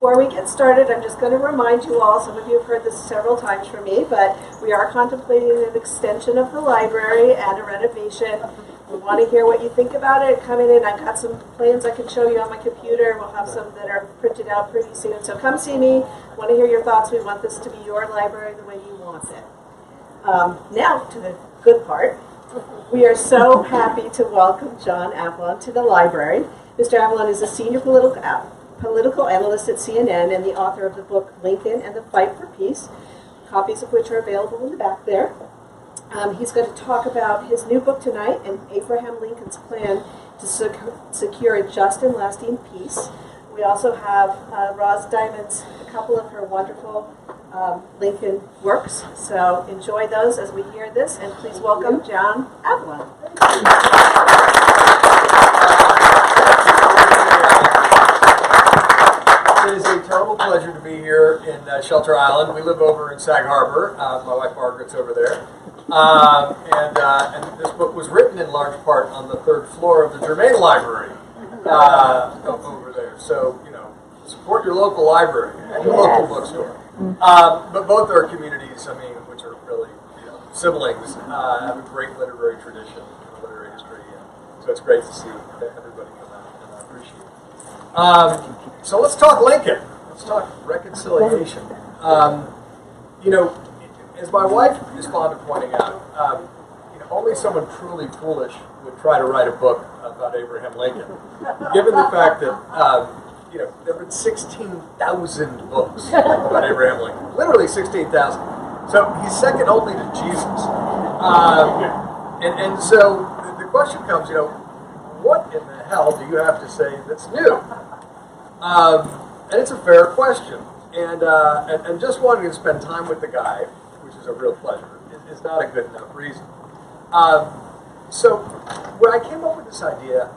Before we get started, I'm just going to remind you all, some of you have heard this several times from me, but we are contemplating an extension of the library and a renovation. We want to hear what you think about it. Come in, I've got some plans I can show you on my computer. We'll have some that are printed out pretty soon. So come see me. Want to hear your thoughts. We want this to be your library the way you want it. Now to the good part. We are so happy to welcome John Avlon to the library. Mr. Avlon is a senior political analyst at CNN and the author of the book Lincoln and the Fight for Peace, copies of which are available in the back there. He's going to talk about his new book tonight and Abraham Lincoln's plan to secure a just and lasting peace. We also have Roz Diamond's, a couple of her wonderful Lincoln works. So enjoy those as we hear this, and please welcome John Avlon. It is a total pleasure to be here in Shelter Island. We live over in Sag Harbor. My wife Margaret's over there. And this book was written in large part on the third floor of the Germain Library over there. So, you know, support your local library and your local bookstore. But both our communities, I mean, which are really, you know, siblings, have a great literary tradition and literary history. So it's great to see everybody come out, and I appreciate it. So let's talk Lincoln. Let's talk reconciliation. You know, as my wife is fond of pointing out, you know, only someone truly foolish would try to write a book about Abraham Lincoln, given the fact that you know, there have been 16,000 books about Abraham Lincoln, literally 16,000. So he's second only to Jesus. And so the question comes, you know, what in the hell do you have to say that's new? And it's a fair question. And just wanting to spend time with the guy, which is a real pleasure, is not a good enough reason. So when I came up with this idea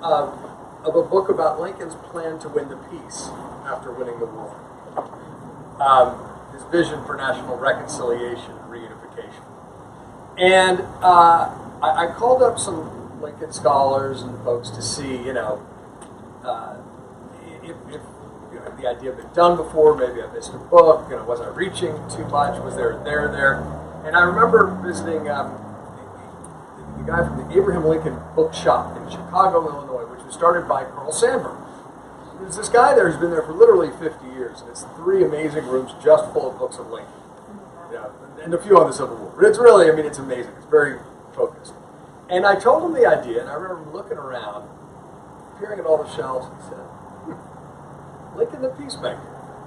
of a book about Lincoln's plan to win the peace after winning the war, his vision for national reconciliation and reunification, and I called up some Lincoln scholars and folks to see, you know, if you know, the idea had been done before, maybe I missed a book, you know, was I reaching too much, was there there? And I remember visiting the guy from the Abraham Lincoln Bookshop in Chicago, Illinois, which was started by Carl Sandburg. There's this guy there who's been there for literally 50 years, and it's 3 amazing rooms just full of books of Lincoln. Yeah, and a few on the Civil War. But it's really, I mean, it's amazing. It's very focused. And I told him the idea, and I remember looking around, peering at all the shelves, and said, Lincoln the Peacemaker.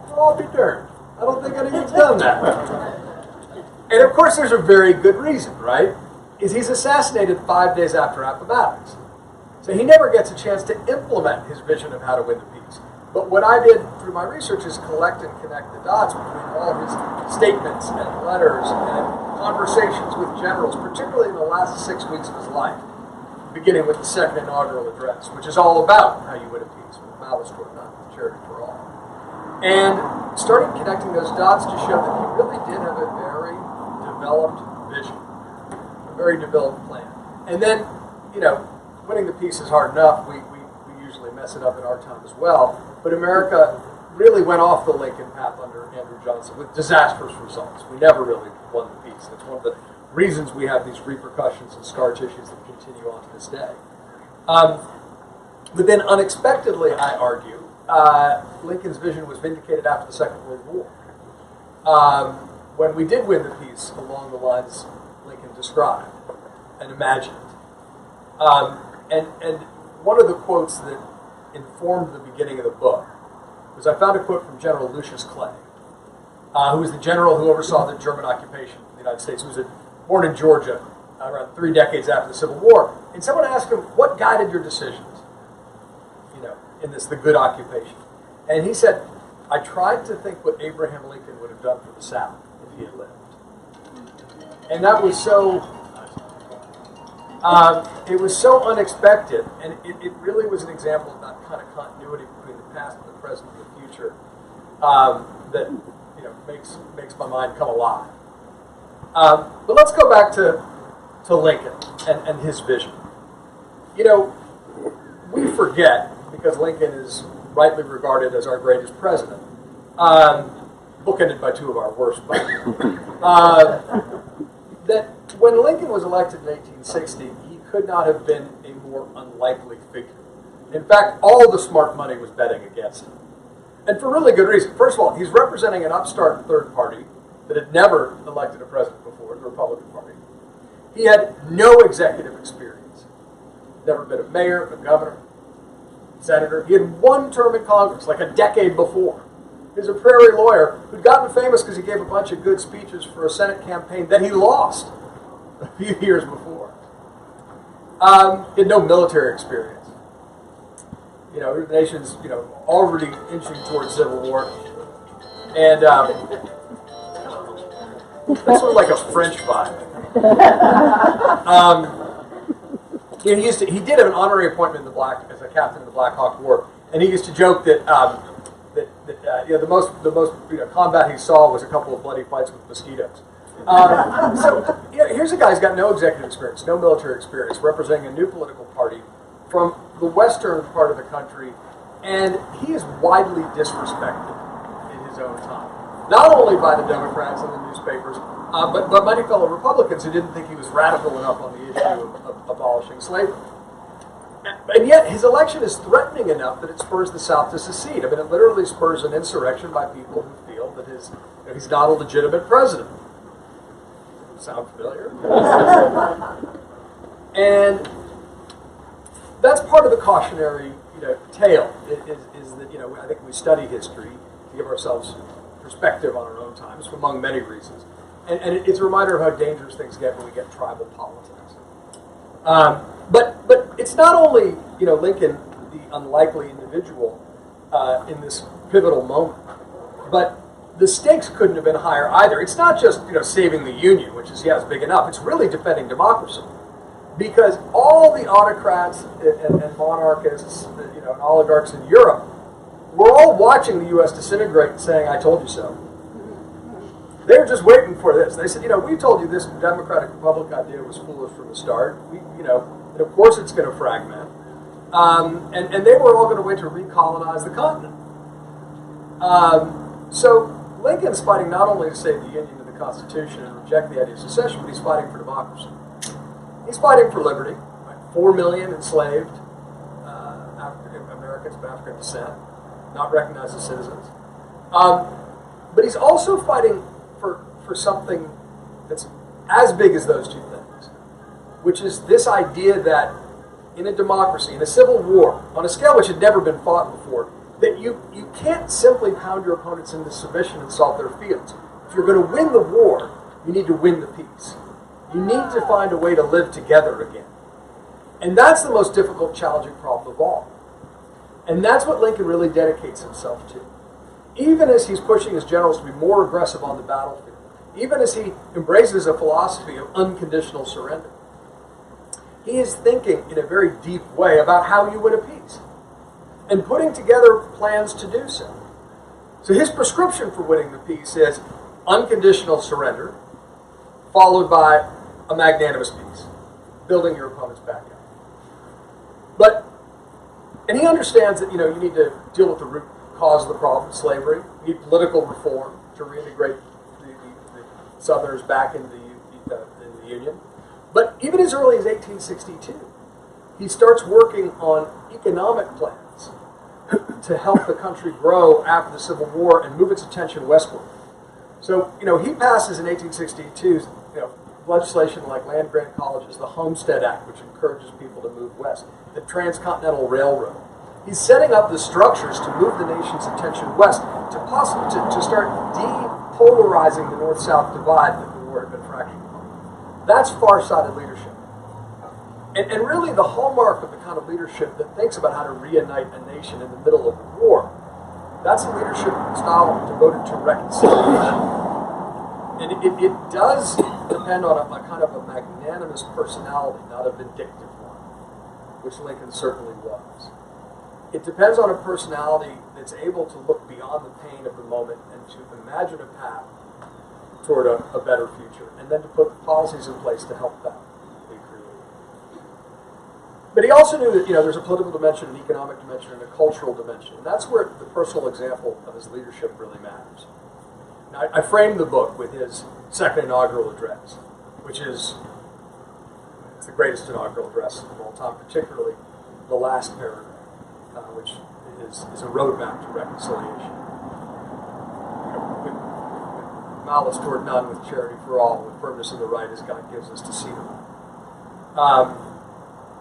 Well, I'll be darned. I don't think anyone's done that. And of course, there's a very good reason, right? Is he's assassinated 5 days after Appomattox. So he never gets a chance to implement his vision of how to win the peace. But what I did through my research is collect and connect the dots between all his statements and letters and conversations with generals, particularly in the last 6 weeks of his life, beginning with the second inaugural address, which is all about how you win a peace, with malice toward none, with charity for all. And started connecting those dots to show that he really did have a very developed vision, a very developed plan. And then, you know, winning the peace is hard enough. We usually mess it up in our time as well. But America really went off the Lincoln path under Andrew Johnson with disastrous results. We never really won the peace. That's one of the reasons we have these repercussions and scar tissues that continue on to this day. But then unexpectedly, I argue, Lincoln's vision was vindicated after the Second World War. When we did win the peace along the lines Lincoln described and imagined. And one of the quotes that informed the beginning of the book was I found a quote from General Lucius Clay, who was the general who oversaw the German occupation of the United States, who was born in Georgia around 3 decades after the Civil War. And someone asked him, what guided your decisions, you know, in this, the good occupation? And he said, I tried to think what Abraham Lincoln would have done for the South if he had lived. And that was so... it was so unexpected, and it really was an example of that kind of continuity between the past and the present and the future that, you know, makes my mind come alive. But let's go back to Lincoln and his vision. You know, we forget, because Lincoln is rightly regarded as our greatest president, bookended by two of our worst buddies, that when Lincoln was elected in 1860, he could not have been a more unlikely figure. In fact, all the smart money was betting against him. And for really good reason. First of all, he's representing an upstart third party that had never elected a president before, the Republican Party. He had no executive experience. Never been a mayor, a governor, senator. He had one term in Congress, like a decade before. He was a prairie lawyer who'd gotten famous because he gave a bunch of good speeches for a Senate campaign that he lost a few years before. He had no military experience. You know, the nation's, already inching towards civil war. And that's sort of like a French vibe. He did have an honorary appointment in as a captain in the Black Hawk War, and he used to joke that the most combat he saw was a couple of bloody fights with mosquitoes. Here's a guy who's got no executive experience, no military experience, representing a new political party from the western part of the country, and he is widely disrespected in his own time. Not only by the Democrats and the newspapers, but many fellow Republicans who didn't think he was radical enough on the issue of abolishing slavery. And yet his election is threatening enough that it spurs the South to secede. I mean, it literally spurs an insurrection by people who feel that he's not a legitimate president. Sound familiar? And that's part of the cautionary, tale. Is that I think we study history to give ourselves perspective on our own times, among many reasons. And it's a reminder of how dangerous things get when we get tribal politics. But it's not only Lincoln, the unlikely individual in this pivotal moment, but the stakes couldn't have been higher either. It's not just saving the Union, which is big enough. It's really defending democracy, because all the autocrats and monarchists, and oligarchs in Europe were all watching the U.S. disintegrate and saying, "I told you so." They were just waiting for this. They said, "We told you this Democratic Republic idea was foolish from the start. And of course it's going to fragment." And they were all going to wait to recolonize the continent. So Lincoln's fighting not only to save the Union and the Constitution and reject the idea of secession, but he's fighting for democracy. He's fighting for liberty. 4 million enslaved Americans of African descent, not recognized as citizens. But he's also fighting for something that's as big as those two things, which is this idea that in a democracy, in a civil war, on a scale which had never been fought before, that you can't simply pound your opponents into submission and salt their fields. If you're going to win the war, you need to win the peace. You need to find a way to live together again. And that's the most difficult, challenging problem of all. And that's what Lincoln really dedicates himself to. Even as he's pushing his generals to be more aggressive on the battlefield, even as he embraces a philosophy of unconditional surrender, he is thinking in a very deep way about how you win a peace and putting together plans to do so. So his prescription for winning the peace is unconditional surrender, followed by a magnanimous peace, building your opponents back up. And he understands that you need to deal with the root cause of the problem, slavery. You need political reform to reintegrate the Southerners back in the Union. But even as early as 1862, he starts working on economic plans to help the country grow after the Civil War and move its attention westward. So, he passes in 1862, legislation like land grant colleges, the Homestead Act, which encourages people to move west, the Transcontinental Railroad. He's setting up the structures to move the nation's attention west, to start depolarizing the North-South divide that the war had been fracturing upon. That's far-sighted leadership. And really the hallmark of the kind of leadership that thinks about how to reunite a nation in the middle of the war, that's a leadership style devoted to reconciliation. And it does depend on a kind of a magnanimous personality, not a vindictive one, which Lincoln certainly was. It depends on a personality that's able to look beyond the pain of the moment and to imagine a path toward a better future, and then to put policies in place to help that be created. But he also knew that there's a political dimension, an economic dimension, and a cultural dimension. And that's where the personal example of his leadership really matters. Now, I framed the book with his second inaugural address, which is it's the greatest inaugural address of all time, particularly the last paragraph, which is a roadmap to reconciliation. With malice toward none, with charity for all, with firmness in the right as God gives us to see them.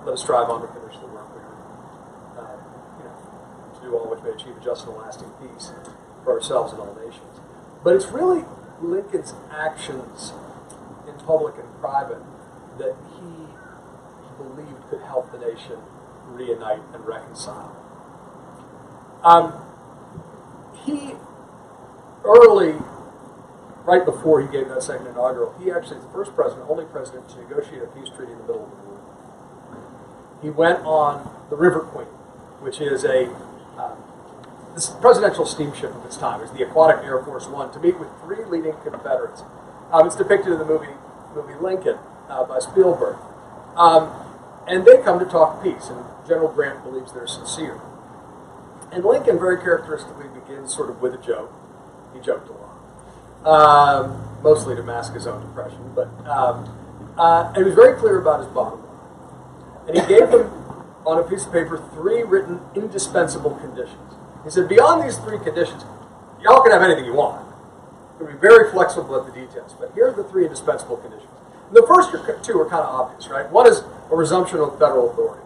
Let us strive on to finish the work we are, to do all which may achieve a just and lasting peace for ourselves and all nations. But it's really Lincoln's actions in public and private that he believed could help the nation reunite and reconcile. He early, right before he gave that second inaugural, he actually is the first president, only president, to negotiate a peace treaty in the middle of the war. He went on the River Queen, which is this presidential steamship of its time. It was the Aquatic Air Force One, to meet with 3 leading Confederates. It's depicted in the movie Lincoln by Spielberg. And they come to talk peace, and General Grant believes they're sincere. And Lincoln very characteristically begins sort of with a joke. He joked a lot, mostly to mask his own depression, but and he was very clear about his bottom line. And he gave them, on a piece of paper, 3 written indispensable conditions. He said, beyond these 3 conditions, y'all can have anything you want. You'll be very flexible at the details, but here are the 3 indispensable conditions. And the first 2 are kind of obvious, right? One is a resumption of federal authority.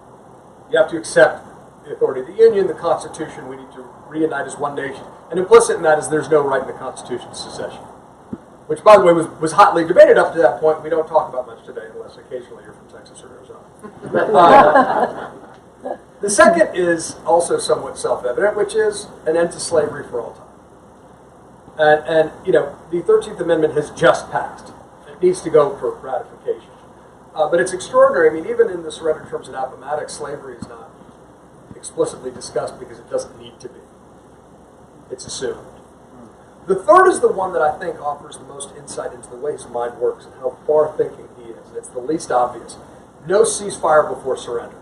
You have to accept the authority of the Union, the Constitution. We need to reunite as one nation. And implicit in that is there's no right in the Constitution to secession, which, by the way, was hotly debated up to that point. We don't talk about much today, unless occasionally you're from Texas or Arizona. The second is also somewhat self-evident, which is an end to slavery for all time. And the 13th Amendment has just passed. It needs to go for ratification. But it's extraordinary. I mean, even in the surrender terms at Appomattox, slavery is not explicitly discussed because it doesn't need to be. It's assumed. The third is the one that I think offers the most insight into the way his mind works and how far-thinking he is. And it's the least obvious. No ceasefire before surrender.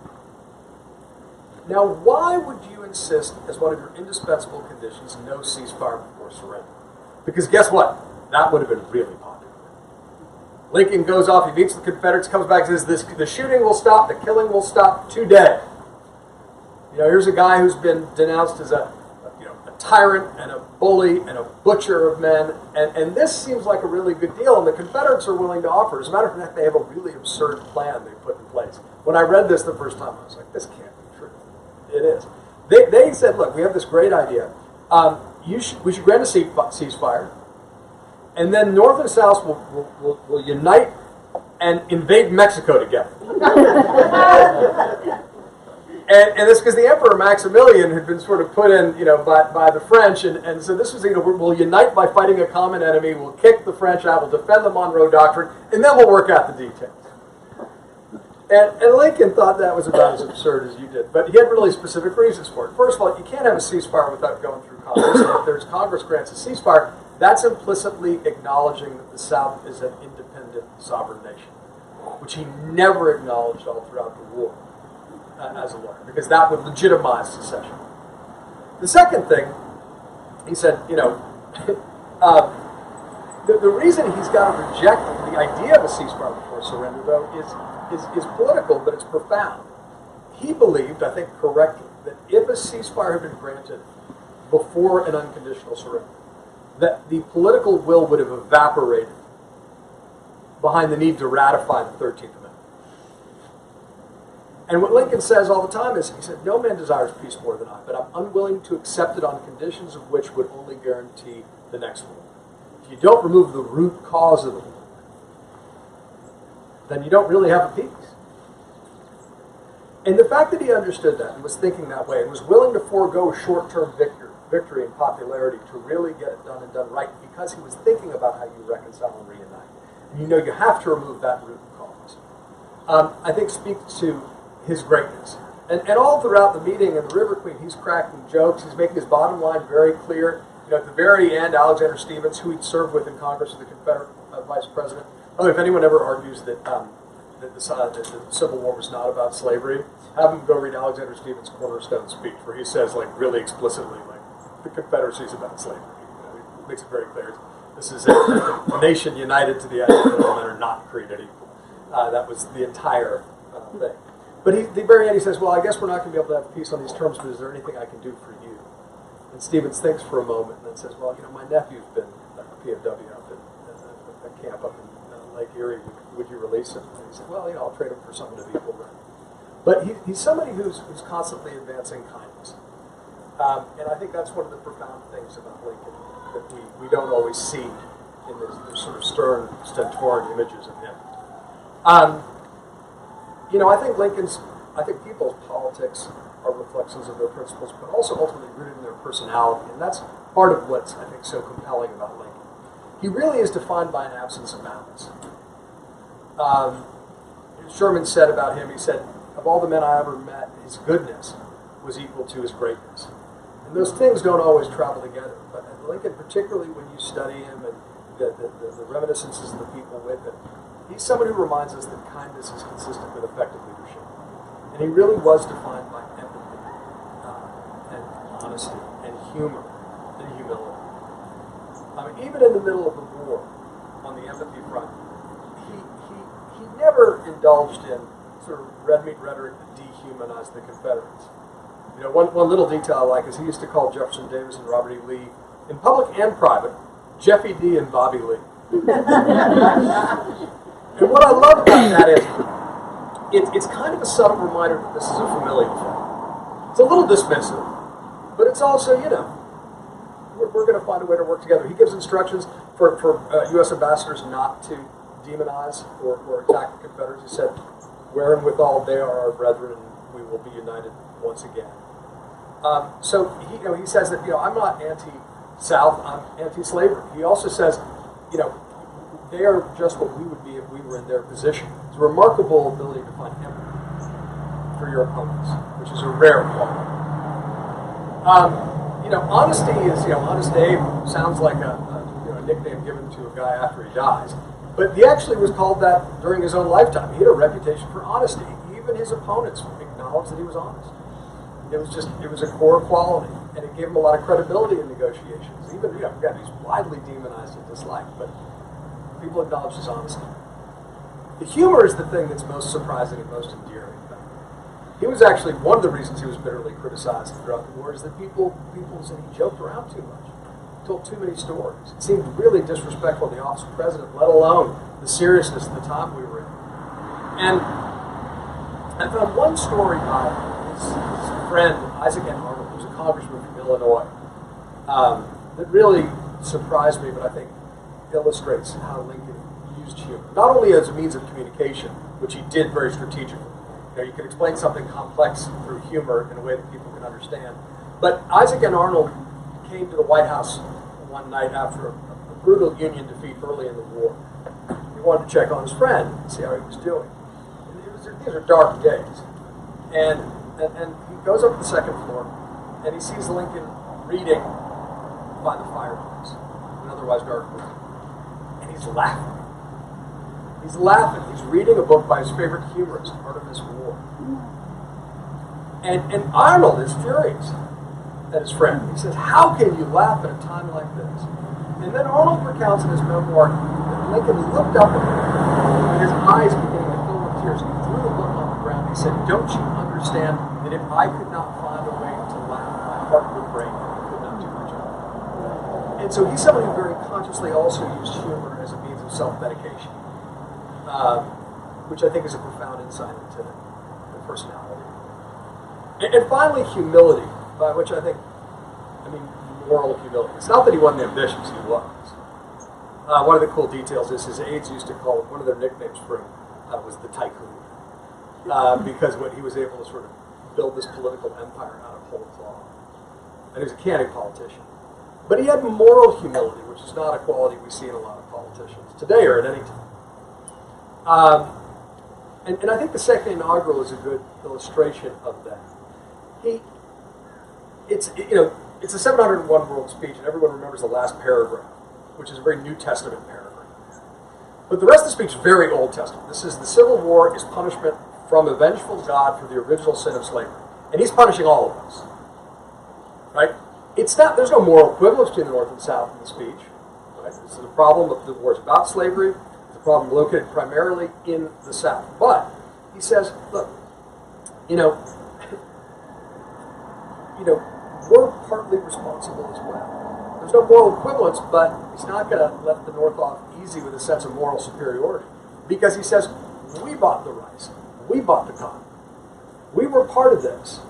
Now, why would you insist as one of your indispensable conditions, no ceasefire before surrender? Because guess what? That would have been really popular. Lincoln goes off, he meets the Confederates, comes back and says, the shooting will stop, the killing will stop today. Here's a guy who's been denounced as a tyrant and a bully and a butcher of men, and this seems like a really good deal, and the Confederates are willing to offer. As a matter of fact, they have a really absurd plan they put in place. When I read this the first time, I was like, this can't be true. It is. They said, look, we have this great idea. We should grant a ceasefire, and then North and South will unite and invade Mexico together. And it's because the Emperor Maximilian had been sort of put in, by the French, and so this was, we'll unite by fighting a common enemy, we'll kick the French out, we'll defend the Monroe Doctrine, and then we'll work out the details. And Lincoln thought that was about as absurd as you did, but he had really specific reasons for it. First of all, you can't have a ceasefire without going through Congress, and if there's Congress grants a ceasefire, that's implicitly acknowledging that the South is an independent sovereign nation, which he never acknowledged all throughout the war. As a lawyer, because that would legitimize secession. The second thing, he said, the reason he's got to reject the idea of a ceasefire before surrender, though, is political, but it's profound. He believed, I think correctly, that if a ceasefire had been granted before an unconditional surrender, that the political will would have evaporated behind the need to ratify the 13th Amendment. And what Lincoln says all the time is, he said, no man desires peace more than I, but I'm unwilling to accept it on conditions of which would only guarantee the next war. If you don't remove the root cause of the war, then you don't really have a peace. And the fact that he understood that and was thinking that way and was willing to forego short-term victory and popularity to really get it done and done right because he was thinking about how you reconcile and reunite. And you have to remove that root cause. I think speaks to his greatness. And all throughout the meeting in the River Queen, he's cracking jokes. He's making his bottom line very clear. At the very end, Alexander Stephens, who he'd served with in Congress as the Confederate vice president. Oh, if anyone ever argues that that the Civil War was not about slavery, have him go read Alexander Stephens' cornerstone speech, where he says, like, really explicitly, like, the Confederacy is about slavery. He makes it very clear. This is a nation united to the idea that all men are not created equal. That was the entire thing. But at the very end, he says, well, I guess we're not going to be able to have peace on these terms, but is there anything I can do for you? And Stephens thinks for a moment and then says, well, my nephew's been a POW up in a camp up in Lake Erie. Would you release him? And he said, well, I'll trade him for someone of equal rank. But he's somebody who's constantly advancing kindness. And I think that's one of the profound things about Lincoln that we don't always see in the sort of stern, stentorian images of him. I think people's politics are reflections of their principles, but also ultimately rooted in their personality. And that's part of what's, I think, so compelling about Lincoln. He really is defined by an absence of malice. Sherman said about him, he said, of all the men I ever met, his goodness was equal to his greatness. And those things don't always travel together. But Lincoln, particularly when you study him and the reminiscences of the people with him, he's someone who reminds us that kindness is consistent with effective leadership. And he really was defined by empathy and honesty and humor and humility. I mean, even in the middle of the war, on the empathy front, he never indulged in sort of red meat rhetoric that dehumanized the Confederates. One little detail I like is he used to call Jefferson Davis and Robert E. Lee, in public and private, Jeffy D. and Bobby Lee. And what I love about that is it's kind of a subtle reminder that this is a familial thing. It's a little dismissive, but it's also, we're going to find a way to work together. He gives instructions for U.S. ambassadors not to demonize or attack the Confederates. He said, wherein withal they are our brethren, we will be united once again. So he says that I'm not anti-South, I'm anti-slavery. He also says, they are just what we would be if we were in their position. It's a remarkable ability to find empathy for your opponents, which is a rare quality. Honesty is, Honest Abe sounds like a nickname given to a guy after he dies. But he actually was called that during his own lifetime. He had a reputation for honesty. Even his opponents acknowledged that he was honest. It was a core quality, and it gave him a lot of credibility in negotiations. Even, again, he's widely demonized and disliked, but people acknowledge his honesty. The humor is the thing that's most surprising and most endearing. He was actually one of the reasons he was bitterly criticized throughout the war is that people said he joked around too much, told too many stories. It seemed really disrespectful to the office of president, let alone the seriousness of the time we were in. And I found one story by his friend, Isaac N. Arnold, who was a congressman from Illinois, that really surprised me, but I think illustrates how Lincoln used humor. Not only as a means of communication, which he did very strategically. You could explain something complex through humor in a way that people can understand. But Isaac N. Arnold came to the White House one night after a brutal Union defeat early in the war. He wanted to check on his friend and see how he was doing. And these are dark days. And he goes up to the second floor, and he sees Lincoln reading by the fireplace, in an otherwise dark room. And he's laughing. He's laughing. He's reading a book by his favorite humorist, Artemis Ward. And Arnold is furious at his friend. He says, how can you laugh at a time like this? And then Arnold recounts in his memoir that Lincoln looked up at him, and his eyes beginning to fill with tears. He threw the book on the ground. He said, don't you understand that if I could not find a way to laugh, my heart would break and I could not do my job. And so he's somebody who very consciously also used humor as a means of self-medication. Which I think is a profound insight into the personality. And finally, humility, which I mean moral humility. It's not that he wasn't ambitious, he was. One of the cool details is his aides used to call him, one of their nicknames for him was the tycoon. Because he was able to sort of build this political empire out of whole cloth. And he was a canny politician. But he had moral humility, which is not a quality we see in a lot of politicians today or at any time. And I think the second inaugural is a good illustration of that. It's a 701 word speech, and everyone remembers the last paragraph, which is a very New Testament paragraph. But the rest of the speech is very Old Testament. This is the Civil War is punishment from a vengeful God for the original sin of slavery. And he's punishing all of us. Right? It's not, there's no moral equivalence between the North and South in the speech. Right? This is the problem of the war is about slavery. It's a problem located primarily in the South. But he says, look, we're partly responsible as well. There's no moral equivalence, but he's not going to let the North off easy with a sense of moral superiority. Because he says, we bought the rice. We bought the cotton. We were part of this.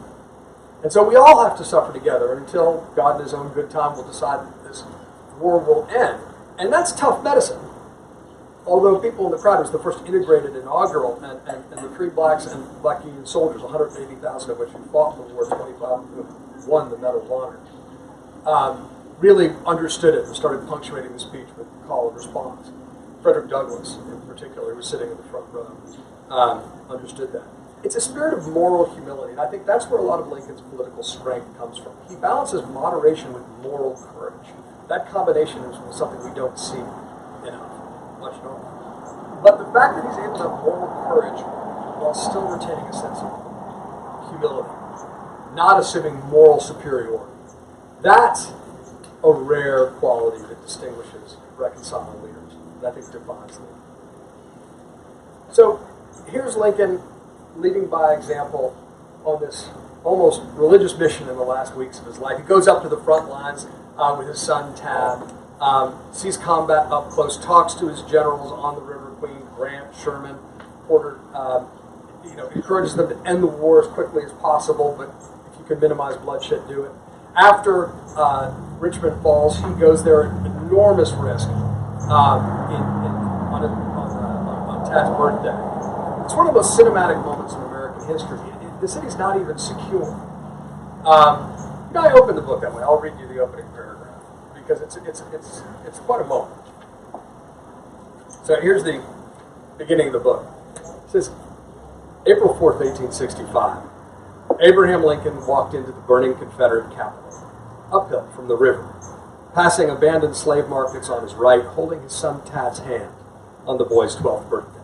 And so we all have to suffer together until God in his own good time will decide that this war will end. And that's tough medicine. Although people in the crowd, it was the first integrated inaugural, and the free blacks and black Union soldiers, 180,000 of which who fought in the war, 25 who won the Medal of Honor, really understood it and started punctuating the speech with call and response. Frederick Douglass, in particular, who was sitting in the front row, understood that. It's a spirit of moral humility, and I think that's where a lot of Lincoln's political strength comes from. He balances moderation with moral courage. That combination is something we don't see much normal. But the fact that he's able to have moral courage while still retaining a sense of humility, not assuming moral superiority, that's a rare quality that distinguishes reconciling leaders. That I think defines them. So here's Lincoln leading by example on this almost religious mission in the last weeks of his life. He goes up to the front lines with his son Tad, sees combat up close, talks to his generals on the River Queen, Grant, Sherman, Porter, encourages them to end the war as quickly as possible, but if you can minimize bloodshed, do it. After Richmond falls, he goes there at enormous risk on Tad's birthday. It's one of the most cinematic moments in American history. The city's not even secure. I opened the book that way. I'll read you the opening paragraph because it's quite a moment. So here's the beginning of the book. It says, April 4th, 1865. Abraham Lincoln walked into the burning Confederate capital, uphill from the river, passing abandoned slave markets on his right, holding his son Tad's hand on the boy's 12th birthday.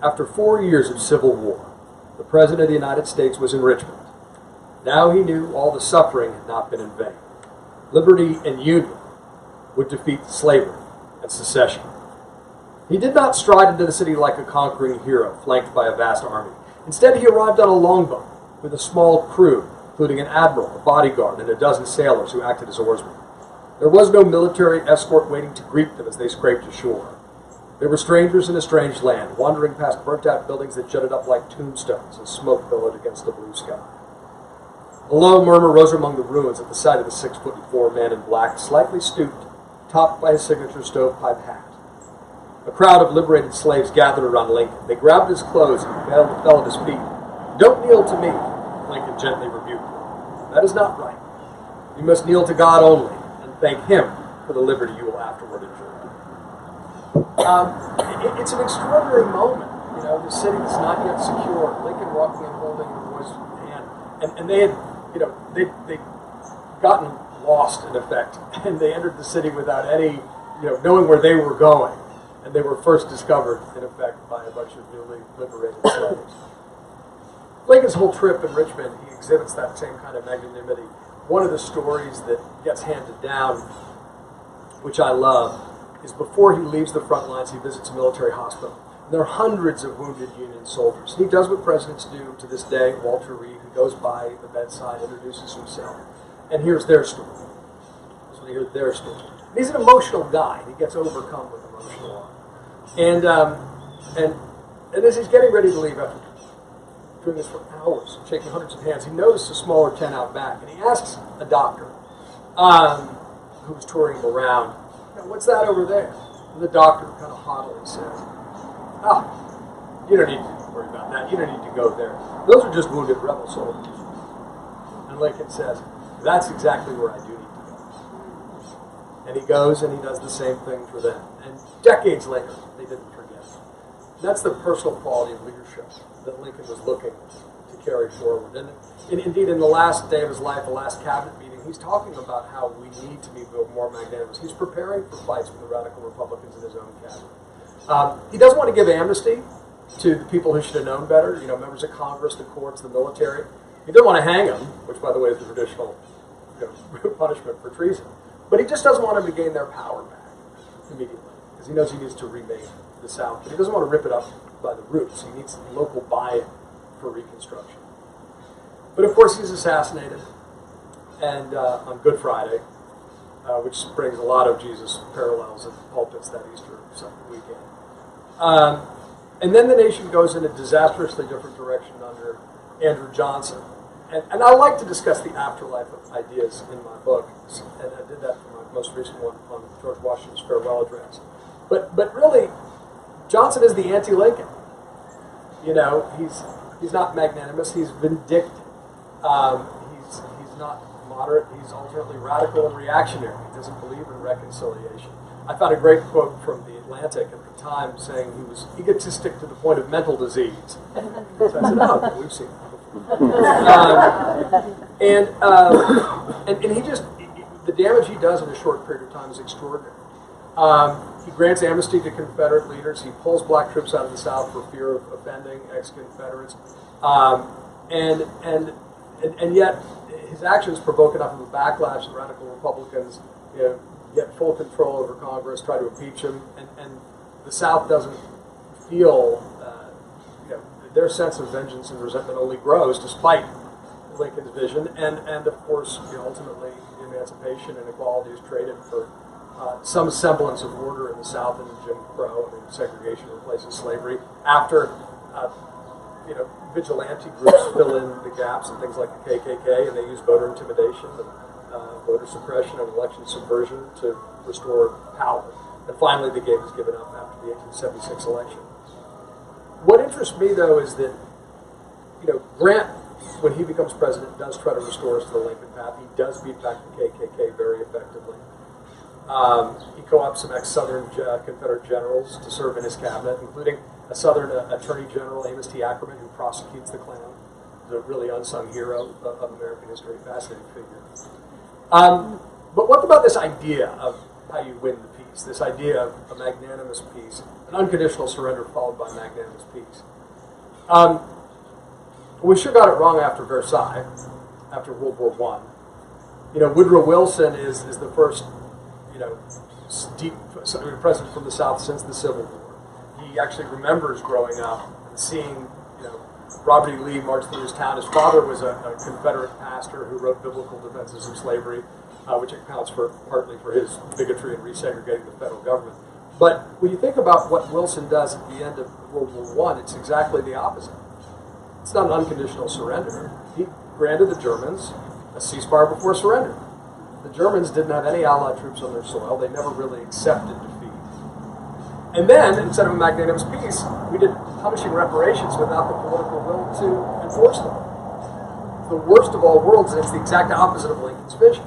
After 4 years of civil war, the President of the United States was in Richmond. Now he knew all the suffering had not been in vain. Liberty and union would defeat slavery and secession. He did not stride into the city like a conquering hero, flanked by a vast army. Instead, he arrived on a longboat with a small crew, including an admiral, a bodyguard, and a dozen sailors who acted as oarsmen. There was no military escort waiting to greet them as they scraped ashore. They were strangers in a strange land, wandering past burnt-out buildings that jutted up like tombstones as smoke billowed against the blue sky. A low murmur rose among the ruins at the sight of the 6'4" man in black, slightly stooped, topped by his signature stovepipe hat. A crowd of liberated slaves gathered around Lincoln. They grabbed his clothes and fell at his feet. "Don't kneel to me," Lincoln gently rebuked them. "That is not right. You must kneel to God only and thank him for the liberty you will afterward enjoy." It's an extraordinary moment. The city is not yet secure. Lincoln walking and holding the boy's hand, and they had, they'd gotten lost in effect, and they entered the city without any, knowing where they were going, and they were first discovered in effect by a bunch of newly liberated slaves. Lincoln's whole trip in Richmond, he exhibits that same kind of magnanimity. One of the stories that gets handed down, which I love, is before he leaves the front lines, he visits a military hospital. And there are hundreds of wounded Union soldiers. He does what presidents do to this day. Walter Reed, who goes by the bedside, introduces himself, and hears their story. So we hear their story. And he's an emotional guy. He gets overcome with emotional awe. And as he's getting ready to leave after doing this for hours, shaking hundreds of hands, he notices a smaller tent out back, and he asks a doctor who was touring him around, "What's that over there?" And the doctor kind of haughtily says, "You don't need to worry about that. You don't need to go there. Those are just wounded rebel soldiers." And Lincoln says, "That's exactly where I do need to go." And he goes and he does the same thing for them. And decades later, they didn't forget. And that's the personal quality of leadership that Lincoln was looking to carry forward. And indeed, in the last day of his life, the last cabinet meeting, he's talking about how we need to be more magnanimous. He's preparing for fights with the radical Republicans in his own cabinet. He doesn't want to give amnesty to the people who should have known better, members of Congress, the courts, the military. He doesn't want to hang them, which, by the way, is the traditional punishment for treason. But he just doesn't want them to gain their power back immediately, because he knows he needs to remake the South. But he doesn't want to rip it up by the roots. He needs local buy-in for Reconstruction. But of course, he's assassinated, and on Good Friday, which brings a lot of Jesus parallels in the pulpits that Easter Sunday weekend. And then the nation goes in a disastrously different direction under Andrew Johnson. And I like to discuss the afterlife of ideas in my book, and I did that for my most recent one on George Washington's farewell address. But really, Johnson is the anti-Lincoln. He's not magnanimous. He's vindictive. He's not moderate. He's alternately radical and reactionary. He doesn't believe in reconciliation. I found a great quote from the Atlantic at the time saying he was egotistic to the point of mental disease. So I said, "Oh, we've seen that before." And he just, the damage he does in a short period of time is extraordinary. He grants amnesty to Confederate leaders. He pulls black troops out of the South for fear of offending ex-Confederates. And yet his actions provoke enough of a backlash that radical Republicans get full control over Congress, try to impeach him, and the South doesn't feel, their sense of vengeance and resentment only grows despite Lincoln's vision, and of course, ultimately, emancipation and equality is traded for some semblance of order in the South and Jim Crow. Segregation replaces slavery after vigilante groups fill in the gaps and things like the KKK, and they use voter intimidation and voter suppression and election subversion to restore power. And finally, the game is given up after the 1876 election. What interests me, though, is that Grant, when he becomes president, does try to restore us to the Lincoln path. He does beat back the KKK very effectively. He co-opts some ex-Southern Confederate generals to serve in his cabinet, including a Southern Attorney General, Amos T. Ackerman, who prosecutes the Klan. He's a really unsung hero of American history, fascinating figure. But what about this idea of how you win the peace, this idea of a magnanimous peace, an unconditional surrender followed by magnanimous peace? We sure got it wrong after Versailles, after World War I. Woodrow Wilson is the first, deep president from the South since the Civil War. He actually remembers growing up and seeing, Robert E. Lee march through his town. His father was a Confederate pastor who wrote biblical defenses of slavery, which accounts partly for his bigotry in resegregating the federal government. But when you think about what Wilson does at the end of World War I, it's exactly the opposite. It's not an unconditional surrender. He granted the Germans a ceasefire before surrender. The Germans didn't have any Allied troops on their soil. They never really accepted defeat. And then, instead of a magnanimous peace, we did punishing reparations without the political will to enforce them. It's the worst of all worlds, and it's the exact opposite of Lincoln's vision.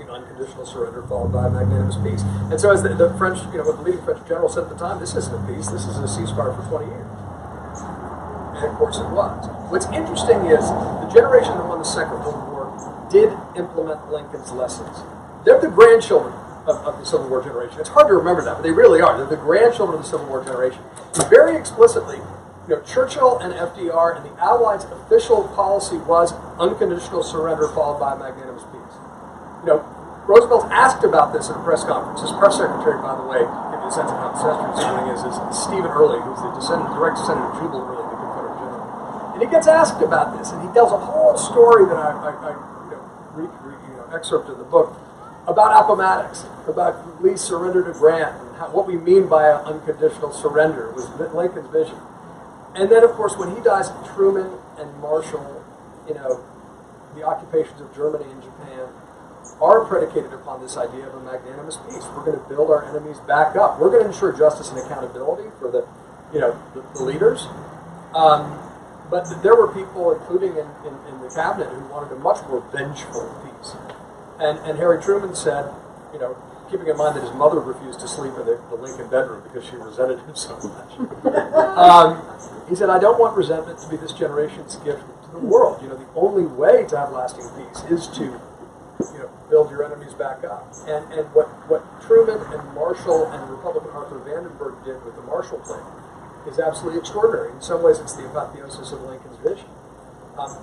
Unconditional surrender followed by a magnanimous peace. And so as the French, what the leading French general said at the time, this isn't a peace, this is a ceasefire for 20 years. And of course it was. What's interesting is the generation that won the Second World War did implement Lincoln's lessons. They're the grandchildren of the Civil War generation. It's hard to remember that, but they really are. They're the grandchildren of the Civil War generation. And very explicitly, Churchill and FDR and the Allies' official policy was unconditional surrender followed by a magnanimous peace. Roosevelt asked about this at a press conference. His press secretary, by the way, to give you a sense of how incestuous everything is Stephen Early, who's the direct descendant of Jubal Early, the Confederate general. And he gets asked about this, and he tells a whole story that I excerpt in the book about Appomattox, about Lee's surrender to Grant, and what we mean by an unconditional surrender. It was Lincoln's vision. And then, of course, when he dies, Truman and Marshall, the occupations of Germany and Japan, are predicated upon this idea of a magnanimous peace. We're going to build our enemies back up. We're going to ensure justice and accountability for the leaders. But there were people, including in the cabinet, who wanted a much more vengeful peace. And Harry Truman said, keeping in mind that his mother refused to sleep in the Lincoln bedroom because she resented him so much. He said, I don't want resentment to be this generation's gift to the world. The only way to have lasting peace is to build build your enemies back up. And what Truman and Marshall and Republican Arthur Vandenberg did with the Marshall Plan is absolutely extraordinary. In some ways, it's the apotheosis of Lincoln's vision.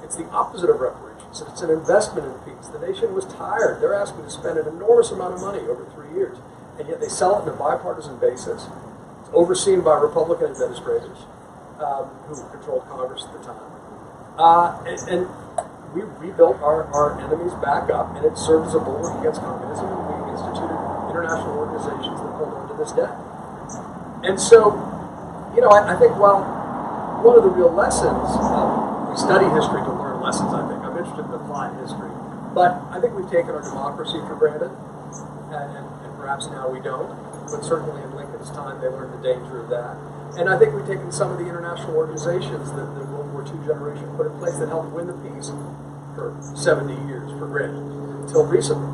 It's the opposite of reparations. It's an investment in peace. The nation was tired. They're asking to spend an enormous amount of money over 3 years, and yet they sell it on a bipartisan basis. It's overseen by Republican administrators who controlled Congress at the time. And we rebuilt our enemies back up, and it served as a bulwark against communism, and we instituted international organizations that hold on to this day. And so, I think, one of the real lessons, we study history to learn lessons, I think. I'm interested in applying history. But I think we've taken our democracy for granted, and perhaps now we don't. But certainly in Lincoln's time, they learned the danger of that. And I think we've taken some of the international organizations that the World War II generation put in place that helped win the peace for 70 years, for granted, until recently.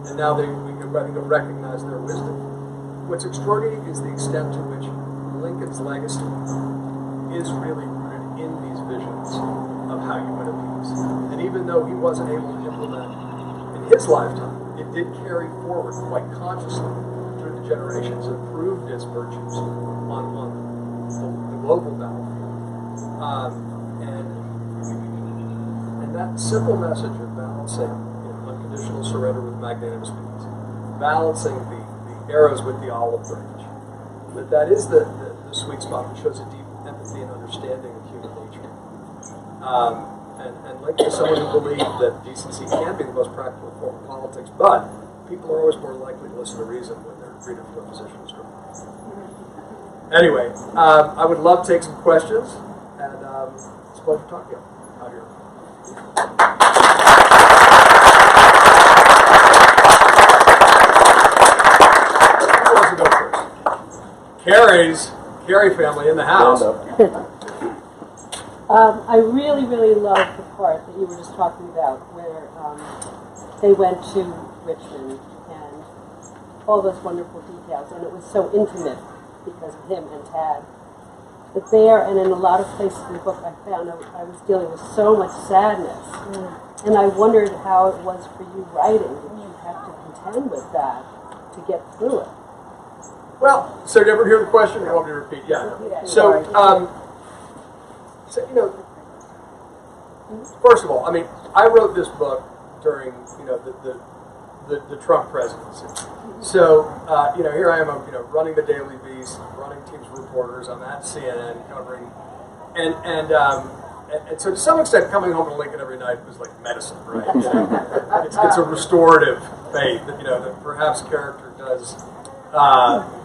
And now we can, I think, recognize their wisdom. What's extraordinary is the extent to which Lincoln's legacy is really rooted in these visions of how you win a peace. And even though he wasn't able to implement in his lifetime, it did carry forward quite consciously through the generations and proved its virtues on the global battlefield. And that simple message of balancing unconditional surrender with magnanimous peace, balancing the arrows with the olive branch, that is the sweet spot that shows a deep empathy and understanding of human nature. And Lincoln is someone who believed that decency can be the most practical form of politics, but people are always more likely to listen to reason when their freedom from opposition is strong. Anyway, I would love to take some questions, and it's a pleasure to talk to you out here. Who wants to go first? Carrie family in the house. I really, really love the part that you were just talking about where they went to Richmond and all those wonderful details, and it was so intimate because of him and Tad. But there, and in a lot of places in the book, I found I was dealing with so much sadness, and I wondered how it was for you writing. Did you have to contend with that to get through it? Well, so did you ever hear the question? You want me to repeat? Yeah. So, first of all, I mean, I wrote this book during, the Trump presidency. So, here I am, running the Daily Beast, running teams of reporters. I'm at CNN covering, and so to some extent, coming home to Lincoln every night was like medicine, right? It's a restorative faith that perhaps character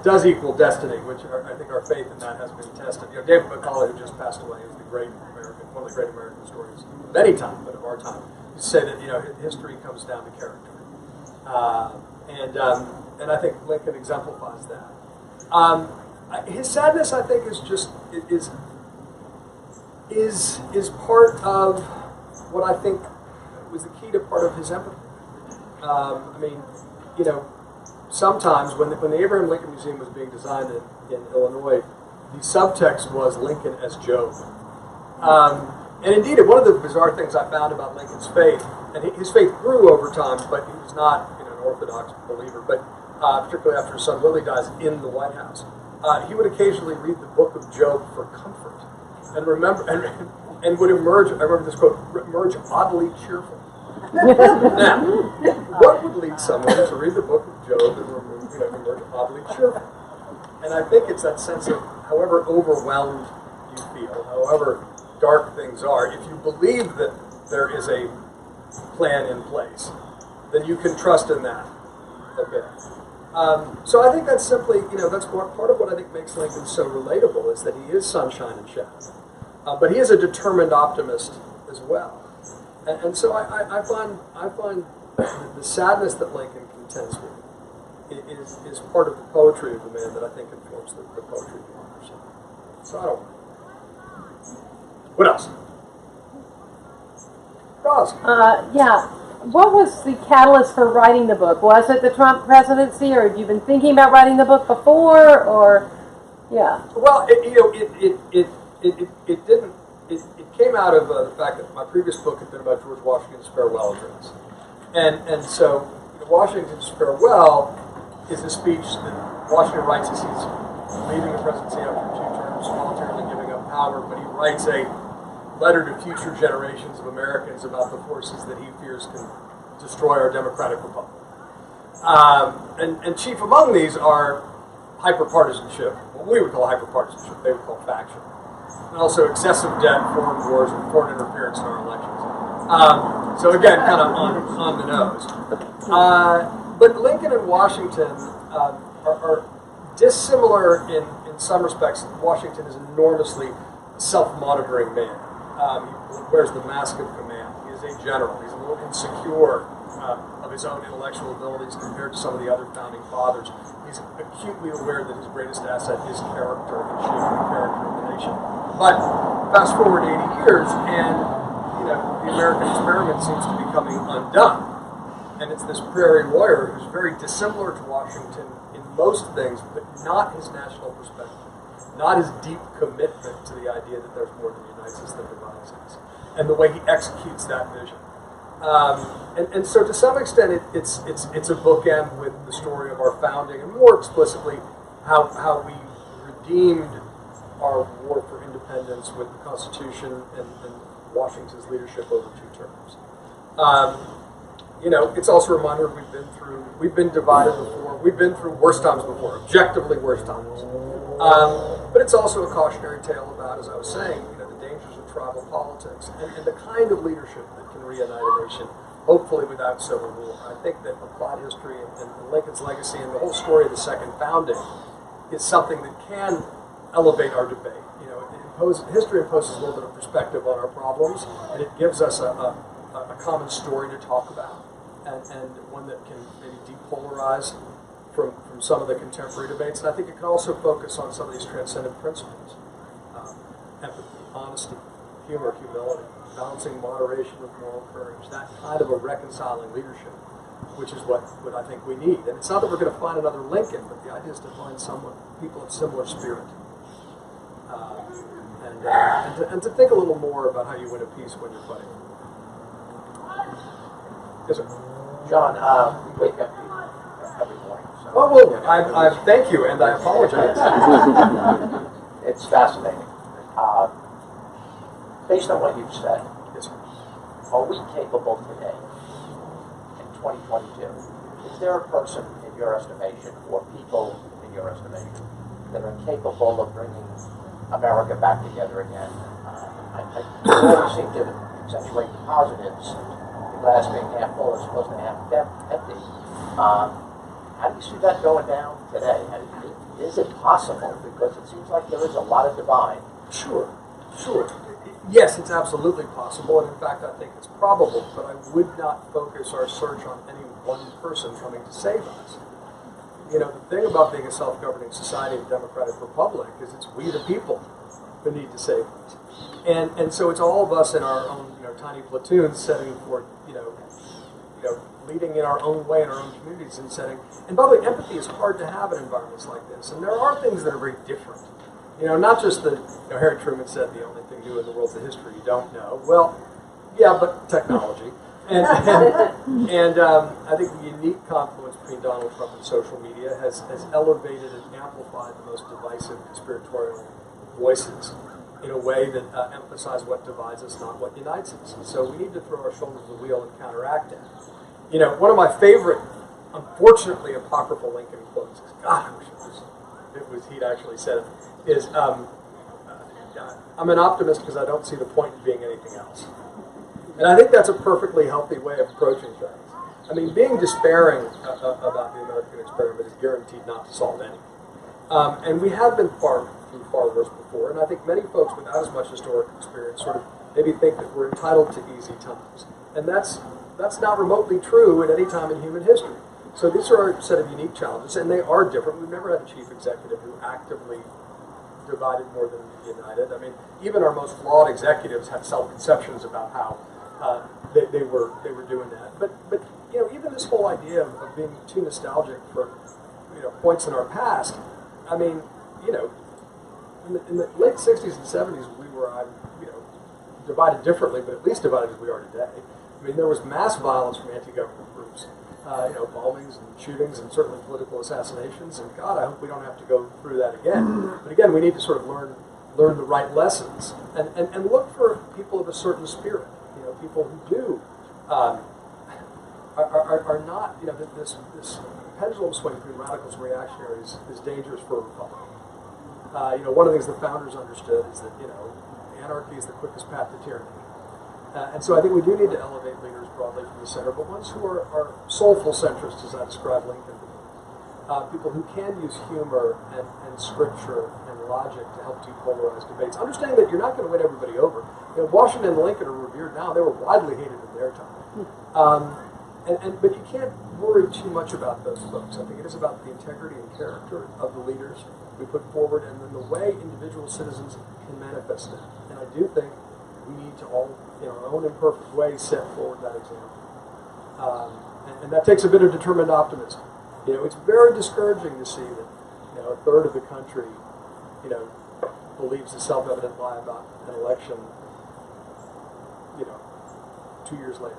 does equal destiny, which I think our faith in that has been tested. David McCullough, who just passed away, is one of the great American historians of any time, but of our time, to say that history comes down to character, and I think Lincoln exemplifies that. His sadness, I think, is part of what I think was the key to part of his empathy. Sometimes when the Abraham Lincoln Museum was being designed in Illinois, the subtext was Lincoln as Job. And indeed, one of the bizarre things I found about Lincoln's faith, and his faith grew over time, but he was not an Orthodox believer, but particularly after his son Willie dies in the White House, he would occasionally read the book of Job for comfort, and would emerge, I remember this quote, emerge oddly cheerful. Now, what would lead someone to read the book of Job and emerge oddly cheerful? And I think it's that sense of however overwhelmed you feel, however dark things are, if you believe that there is a plan in place, then you can trust in that. Okay. So I think that's simply, that's part of what I think makes Lincoln so relatable, is that he is sunshine and shadow. But he is a determined optimist as well. And so I find the sadness that Lincoln contends with is part of the poetry of the man that I think informs the poetry of democracy. So I don't know. What else? Yeah. What was the catalyst for writing the book? Was it the Trump presidency, or had you been thinking about writing the book before, or, yeah? Well, it didn't. It came out of the fact that my previous book had been about George Washington's farewell address, And so Washington's farewell is a speech that Washington writes as he's leaving the presidency after 2 terms, voluntarily giving up power, but he writes a letter to future generations of Americans about the forces that he fears can destroy our democratic republic. And chief among these are hyperpartisanship, what we would call hyperpartisanship, they would call faction, and also excessive debt, foreign wars, and foreign interference in our elections. So again, kind of on the nose. But Lincoln and Washington are dissimilar in some respects. Washington is an enormously self-monitoring man. He wears the mask of command. He is a general. He's a little insecure of his own intellectual abilities compared to some of the other founding fathers. He's acutely aware that his greatest asset is character and shaping the character of the nation. But fast forward 80 years, and the American experiment seems to be coming undone. And it's this prairie lawyer who's very dissimilar to Washington in most things, but not his national perspective, not his deep commitment to the idea that there's more that unites us than divides us, and the way he executes that vision. And so to some extent, it's a bookend with the story of our founding, and more explicitly, how we redeemed our war for independence with the Constitution and Washington's leadership over 2 terms. It's also a reminder we've been divided before. We've been through worse times before, objectively worse times. But it's also a cautionary tale about, as I was saying, the dangers of tribal politics and the kind of leadership that can reunite a nation, hopefully without civil war. I think that applied history and Lincoln's legacy and the whole story of the second founding is something that can elevate our debate. History imposes a little bit of perspective on our problems, and it gives us a common story to talk about, and one that can maybe depolarize from some of the contemporary debates. And I think it can also focus on some of these transcendent principles: empathy, honesty, humor, humility, balancing moderation with moral courage, that kind of a reconciling leadership, which is what I think we need. And it's not that we're going to find another Lincoln, but the idea is to find people of similar spirit. And to think a little more about how you win a peace when you're fighting. Yes, sir. John, we wake up every morning. So, I thank you, and I apologize. It's fascinating. Based on what you've said, Yes, sir. are we capable today, in 2022, is there a person in your estimation, or people in your estimation, that are capable of bringing America back together again? I always seem to accentuate the positives, the glass being half full as opposed to half empty. How do you see that going down today? Is it possible? Because it seems like there is a lot of divide. Sure. Yes, it's absolutely possible, and in fact, I think it's probable, but I would not focus our search on any one person coming to save us. The thing about being a self-governing society and democratic republic is it's we the people who need to save us. And so it's all of us in our own tiny platoons setting forth, leading in our own way in our own communities and setting. And by the way, empathy is hard to have in environments like this, and there are things that are very different. Not just the, Harry Truman said the only thing new in the world's the history you don't know. Well, yeah, but technology. And I think the unique confluence between Donald Trump and social media has elevated and amplified the most divisive conspiratorial voices in a way that emphasize what divides us, not what unites us. And so we need to throw our shoulders to the wheel and counteract that. One of my favorite, unfortunately apocryphal Lincoln quotes, God, I wish he'd actually said it, is, I'm an optimist because I don't see the point in being anything else. And I think that's a perfectly healthy way of approaching things. I mean, being despairing about the American experiment is guaranteed not to solve any. And we have been far worse before, and I think many folks without as much historic experience sort of maybe think that we're entitled to easy times. And that's not remotely true at any time in human history. So these are a set of unique challenges, and they are different. We've never had a chief executive who actively divided more than united. I mean, even our most flawed executives had self-conceptions about how they were doing that. But even this whole idea of being too nostalgic for points in our past. I mean, in the late '60s and '70s, we were divided differently, but at least divided as we are today. I mean, there was mass violence from anti-government groups, bombings and shootings and certainly political assassinations. And God, I hope we don't have to go through that again. But again, we need to sort of learn the right lessons and look for people of a certain spirit. People who do are not. This pendulum swing between radicals and reactionaries is dangerous for a republic. One of the things the founders understood is that anarchy is the quickest path to tyranny. And so I think we do need to elevate leaders broadly from the center, but ones who are soulful centrists, as I described Lincoln. People who can use humor and scripture and logic to help depolarize debates. Understanding that you're not going to win everybody over. Washington and Lincoln are revered now. They were widely hated in their time. But you can't worry too much about those folks. I think it is about the integrity and character of the leaders we put forward, and then the way individual citizens can manifest it. And I do think we need to all, in our own imperfect way, set forward that example. And that takes a bit of determined optimism. It's very discouraging to see that, a third of the country, believes a self-evident lie about an election, 2 years later.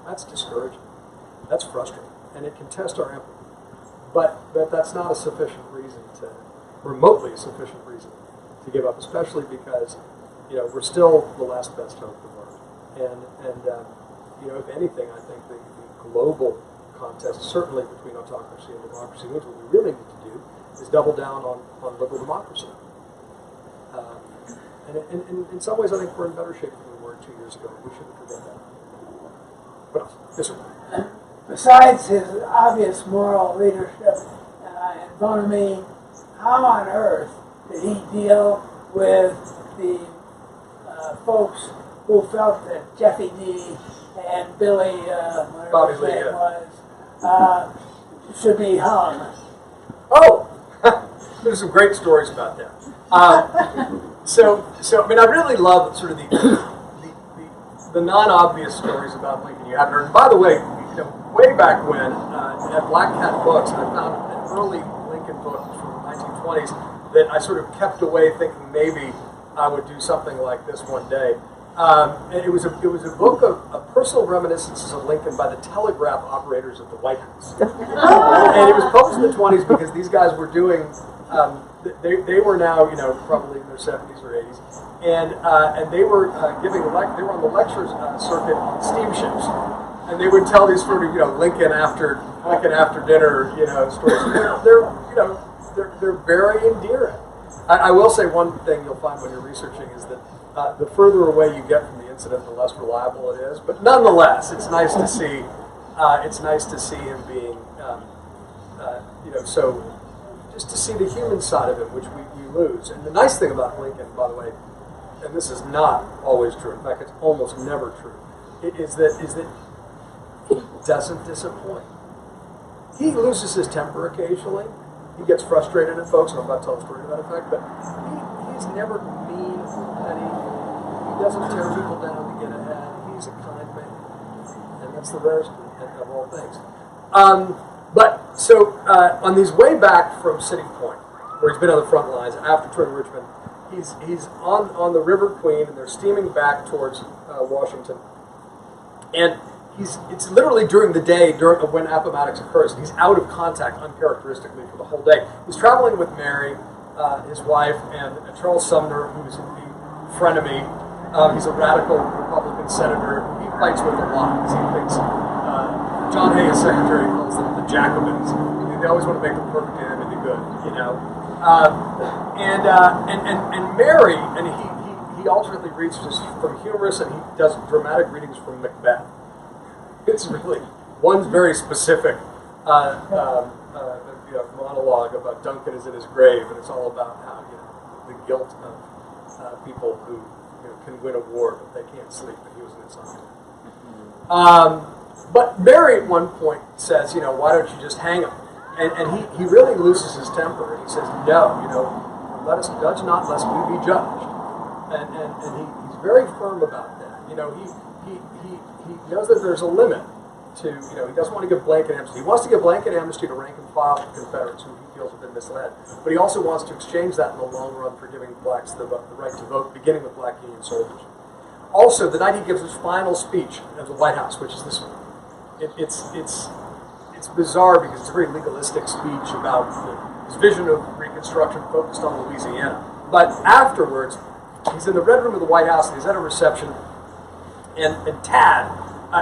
That's discouraging. That's frustrating. And it can test our empathy. But that's not a sufficient reason remotely a sufficient reason to give up, especially because, we're still the last best hope to learn. And if anything, I think the global contest, certainly between autocracy and democracy, means what we really need to do is double down on liberal democracy. And in some ways, I think we're in better shape than we were 2 years ago. We shouldn't forget that. What else? Yes, sir. Besides his obvious moral leadership in Bonamy, how on earth did he deal with the folks who felt that Jeffy D and Billy, whatever his name was, should be hung? Oh, there's some great stories about that. So I mean, I really love sort of the non-obvious stories about Lincoln you haven't heard. And by the way, way back when at Black Cat Books, I found an early Lincoln book from the 1920s that I sort of kept away, thinking maybe I would do something like this one day. And it was a book of personal reminiscences of Lincoln by the telegraph operators at the White House. And it was published in the 20s because these guys were doing. They were now probably in their 70s or 80s, and they were giving they were on the lecture circuit on steamships, and they would tell these sort of Lincoln after dinner stories. They're very endearing. I will say one thing you'll find when you're researching is that the further away you get from the incident, the less reliable it is. But nonetheless, it's nice to see. It's nice to see him being, so just to see the human side of him, which we lose. And the nice thing about Lincoln, by the way, and this is not always true. In fact, it's almost never true. Is that he doesn't disappoint. He loses his temper occasionally. He gets frustrated at folks, and I'm about to tell a story to that effect, but he's never mean or petty. He doesn't tear people down to get ahead. He's a kind man. And that's the rarest of all things. On these way back from City Point, where he's been on the front lines after touring Richmond, he's on the River Queen, and they're steaming back towards Washington. And it's literally during the day when Appomattox occurs, and he's out of contact uncharacteristically for the whole day. He's traveling with Mary, his wife, and Charles Sumner, who's the frenemy. He's a radical Republican senator. He fights with them a lot because he thinks John Hay, his secretary, calls them the Jacobins. They always want to make the perfect enemy the good, And Mary, and he alternately reads just from humorous, and he does dramatic readings from Macbeth. It's really one's very specific monologue about Duncan is in his grave, and it's all about how the guilt of people who can win a war but they can't sleep, and he was an insomniac. But Mary at one point says, why don't you just hang him? And he really loses his temper, and he says, no, let us judge not lest we be judged. And he's very firm about that. He knows that there's a limit to, he doesn't want to give blanket amnesty. He wants to give blanket amnesty to rank and file Confederates who he feels have been misled. But he also wants to exchange that in the long run for giving blacks the right to vote, beginning with black Union soldiers. also, the night he gives his final speech at the White House, which is this one, it's bizarre because it's a very legalistic speech about his vision of Reconstruction focused on Louisiana. But afterwards, he's in the Red Room of the White House, and he's at a reception, and Tad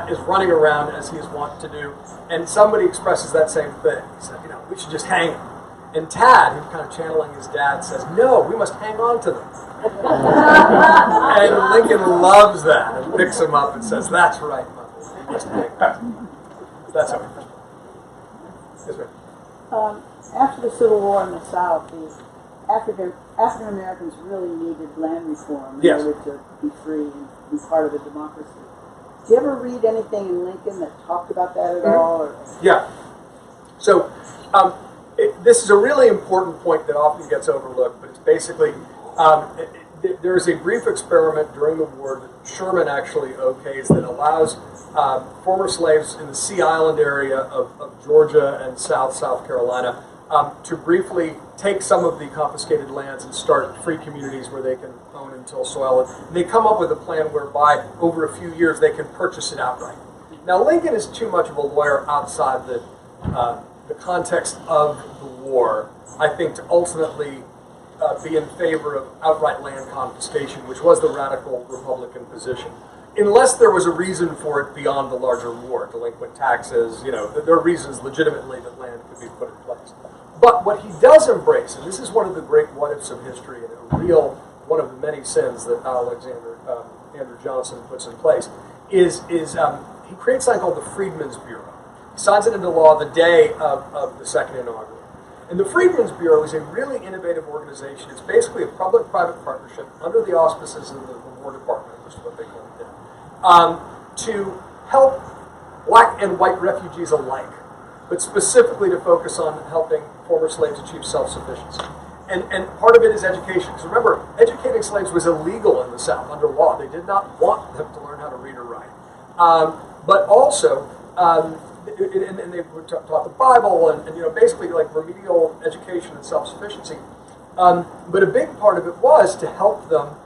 is running around as he is wont to do, and somebody expresses that same thing. He said, we should just hang him. And Tad, who's kind of channeling his dad, says, no, we must hang on to them. And Lincoln loves that and picks him up and says, that's right, mother. Just hang on. That's how he feels. Yes, ma'am. After the Civil War in the South, the African Americans really needed land reform in order to be free and be part of a democracy. Did you ever read anything in Lincoln that talked about that at all? Or? Yeah. So this is a really important point that often gets overlooked, but it's basically there's a brief experiment during the war that Sherman actually okays that allows former slaves in the Sea Island area of Georgia and South Carolina to briefly take some of the confiscated lands and start free communities where they can own and till soil. And they come up with a plan whereby over a few years they can purchase it outright. Now Lincoln is too much of a lawyer outside the context of the war, I think, to ultimately be in favor of outright land confiscation, which was the radical Republican position. Unless there was a reason for it beyond the larger war, delinquent taxes, there are reasons legitimately that land could be put in place. But what he does embrace, and this is one of the great what-ifs of history, and a real one of the many sins that Andrew Johnson puts in place, is he creates something called the Freedmen's Bureau. He signs it into law the day of the second inaugural. And the Freedmen's Bureau is a really innovative organization. It's basically a public-private partnership under the auspices of the War Department, which is what they call it, to help black and white refugees alike, but specifically to focus on helping former slaves achieve self-sufficiency. And part of it is education. Because remember, educating slaves was illegal in the South under law. They did not want them to learn how to read or write. But also, and they were taught the Bible and basically like remedial education and self-sufficiency. But a big part of it was to help them,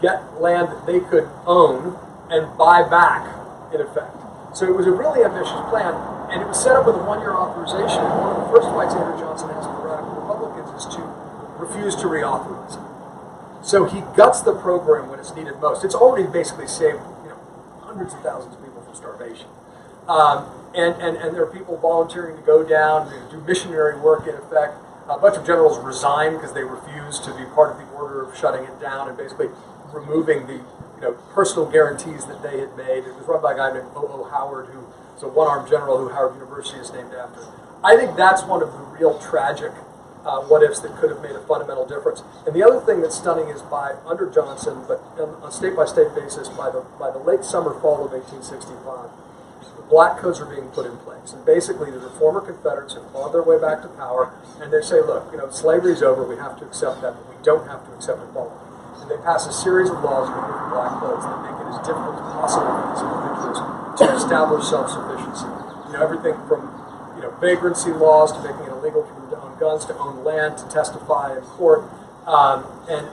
get land that they could own and buy back, in effect. So it was a really ambitious plan, and it was set up with a one-year authorization. And one of the first fights Andrew Johnson has with the radical Republicans is to refuse to reauthorize it. So he guts the program when it's needed most. It's already basically saved hundreds of thousands of people from starvation. And there are people volunteering to go down to do missionary work, in effect. A bunch of generals resigned because they refused to be part of the order of shutting it down and basically removing the personal guarantees that they had made. It was run by a guy named O.O. Howard, who is a one-armed general who Howard University is named after. I think that's one of the real tragic what-ifs that could have made a fundamental difference. And the other thing that's stunning is under Johnson, but on a state-by-state basis, by the late summer, fall of 1865, the black codes are being put in place. And basically, the former Confederates have clawed their way back to power, and they say, look, slavery's over, we have to accept that, but we don't have to accept equality. And they pass a series of laws removing black codes that make it as difficult as possible for these individuals to establish self-sufficiency. Everything from vagrancy laws to making it illegal for them to own guns, to own land, to testify in court. And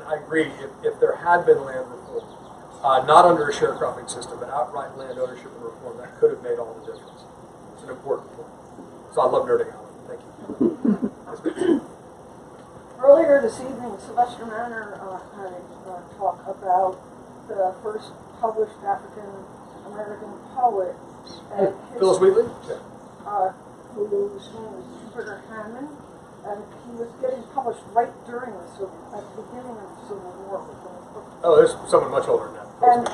I agree, if there had been land reform, not under a sharecropping system, but outright land ownership and reform, that could have made all the difference. It's an important point. So I love nerding out. Thank you. Earlier this evening, Sylvester Manor had a talk about the first published African-American poet. Phyllis Wheatley? Whose name is Jupiter Hammond, and he was getting published right during at the beginning of the Civil War. Oh, there's someone much older than that. And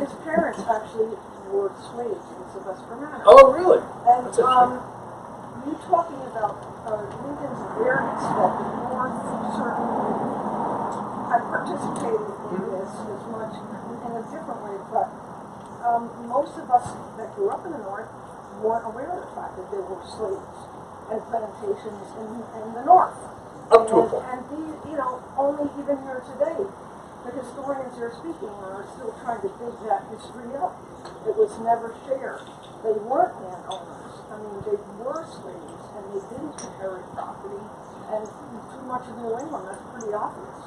his parents actually were slaves in Sylvester Manor. Oh, really? And That's interesting. you talking about Lincoln's awareness that the North certainly, I participated in this as much in a different way, but most of us that grew up in the North weren't aware of the fact that there were slaves and plantations in the North. Up to a point. And these, only even here today, the historians you're speaking are still trying to dig that history up. It was never shared. They weren't landowners. I mean, they were slaves, and they didn't inherit property. And too much of New England, that's pretty obvious.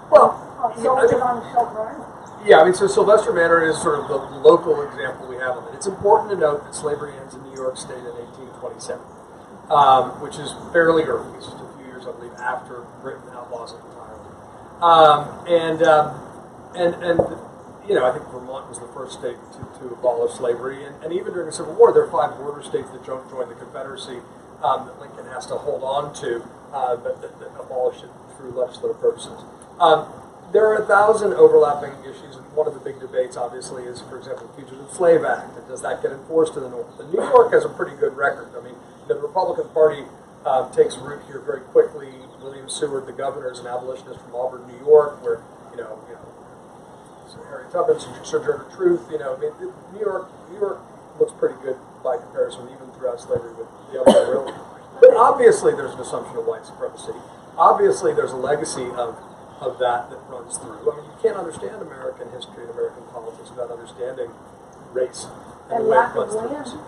Well, So is it on Shelter Island? Yeah, I mean, so Sylvester Manor is sort of the local example we have of it. It's important to note that slavery ends in New York State in 1827, which is fairly early. It's just a few years, I believe, after Britain outlaws it entirely. I think Vermont was the first state to abolish slavery, and even during the Civil War, there are 5 border states that joined the Confederacy that Lincoln has to hold on to, that abolished it through legislative purposes. There are 1,000 overlapping issues, and one of the big debates, obviously, is, for example, the Fugitive Slave Act, and does that get enforced in the North? And New York has a pretty good record. I mean, the Republican Party takes root here very quickly. William Seward, the governor, is an abolitionist from Auburn, New York, where so Harry Tubbins, Sojourner Truth. I mean, New York looks pretty good by comparison, even throughout slavery with the other railroad. But obviously, there's an assumption of white supremacy. Obviously, there's a legacy of that runs through. I mean, you can't understand American history and American politics without understanding race and the way it lack of runs land. through.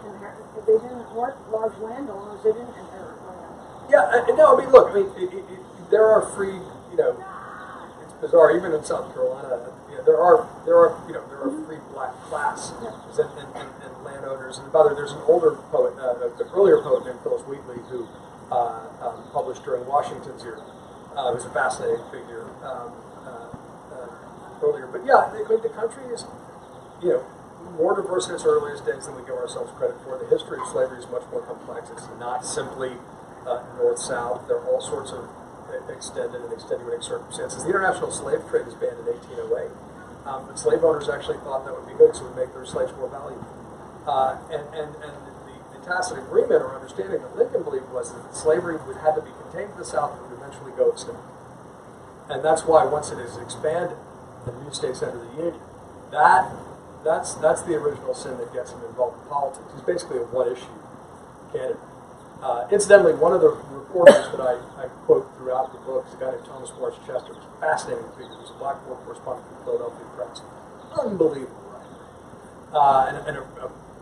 They didn't work large landowners. They didn't inherit land. Yeah, no, I mean, look, there are free, it's bizarre, even in South Carolina, there are free black class and landowners. And there's an older poet, an earlier poet named Phyllis Wheatley, who published during Washington's era. Who's a fascinating figure earlier. But yeah, I mean, the country is, more diverse in its earliest days than we give ourselves credit for. The history of slavery is much more complex. It's not simply north-south. There are all sorts of extended and extenuating circumstances. The international slave trade is banned in 1808. But slave owners actually thought that would be good, so it would make their slaves more valuable. And the tacit agreement or understanding that Lincoln believed was that slavery had to be contained to the South and would eventually go extinct. And that's why once it is expanded, the new states enter the Union. That's the original sin that gets him involved in politics. He's basically a one-issue candidate. Incidentally, one of the reporters that I quote throughout the book is a guy named Thomas Morris Chester, who's a fascinating figure. He's a black war correspondent for the Philadelphia Press. Unbelievable writer. And an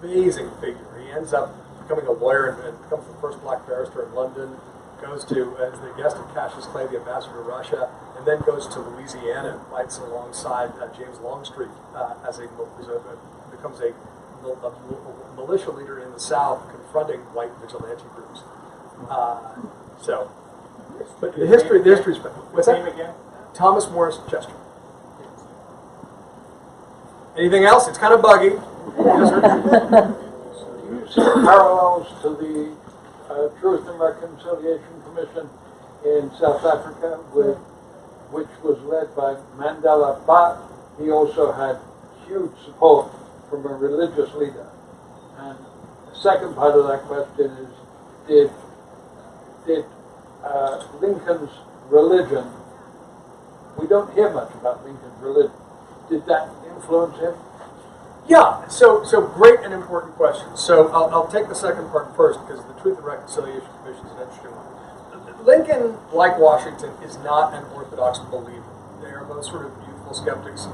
amazing figure. He ends up becoming a lawyer and becomes the first black barrister in London, goes to, as the guest of Cassius Clay, the ambassador to Russia, and then goes to Louisiana and fights alongside James Longstreet becomes a militia leader in the South confronting white vigilante groups. But the history's what's that? Again? Thomas Morris Chester. Anything else? It's kind of buggy. Yes, sir. Do you see parallels to the Truth and Reconciliation Commission in South Africa, which was led by Mandela, but he also had huge support from a religious leader? And the second part of that question is, did Lincoln's religion, we don't hear much about Lincoln's religion, did that influence him? Yeah, so great and important question. So I'll take the second part first because the Truth and Reconciliation Commission is an interesting one. Lincoln, like Washington, is not an orthodox believer. They are both sort of youthful skeptics.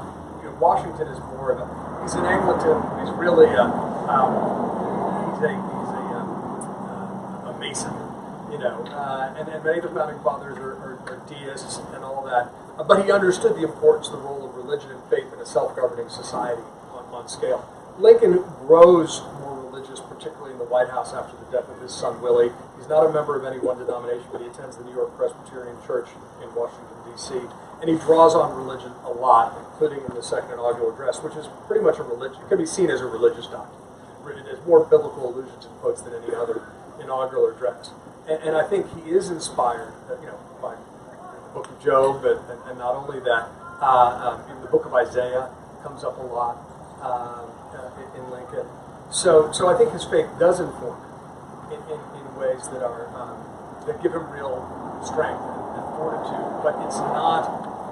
Washington is more of he's an Anglican. He's really a Mason, and many of the founding fathers are deists and all that. But he understood the importance of the role of religion and faith in a self-governing society on scale. Lincoln grows more religious, particularly in the White House after the death of his son Willie. He's not a member of any one denomination, but he attends the New York Presbyterian Church in Washington, D.C., and he draws on religion a lot, including in the second inaugural address, which is pretty much it can be seen as a religious document. It has more biblical allusions and quotes than any other inaugural address. And I think he is inspired, by the book of Job, and not only that, in the book of Isaiah comes up a lot in Lincoln. So I think his faith does inform him in ways that are that give him real strength and fortitude. But it's not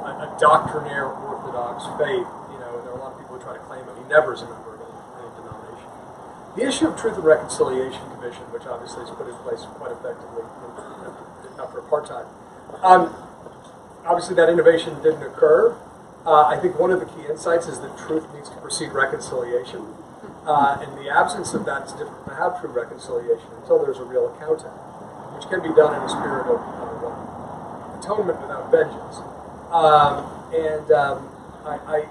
a doctrinaire orthodox faith. There are a lot of people who try to claim it. He never is a member of any denomination. The issue of Truth and Reconciliation Commission, which obviously is put in place quite effectively after apartheid. Obviously, that innovation didn't occur. I think one of the key insights is that truth needs to precede reconciliation. In the absence of that, it's difficult to have true reconciliation until there's a real accounting, which can be done in a spirit of atonement without vengeance. And I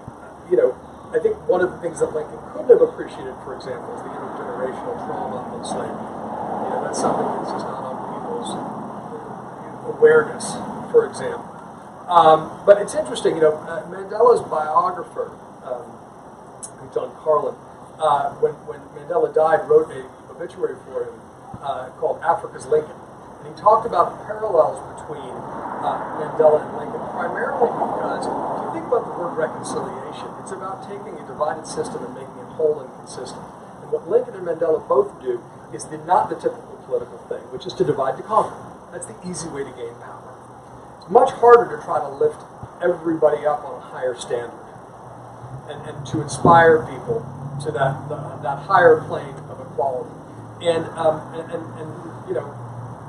think one of the things that Lincoln couldn't have appreciated, for example, is the intergenerational trauma of slavery. That's something that's just not on people's awareness, for example. But it's interesting, Mandela's biographer, John Carlin, when Mandela died, wrote an obituary for him called Africa's Lincoln. And he talked about the parallels between Mandela and Lincoln, primarily because if you think about the word reconciliation, it's about taking a divided system and making it whole and consistent. And what Lincoln and Mandela both do is not the typical political thing, which is to divide to conquer. That's the easy way to gain power. It's much harder to try to lift everybody up on a higher standard and to inspire people to that higher plane of equality. And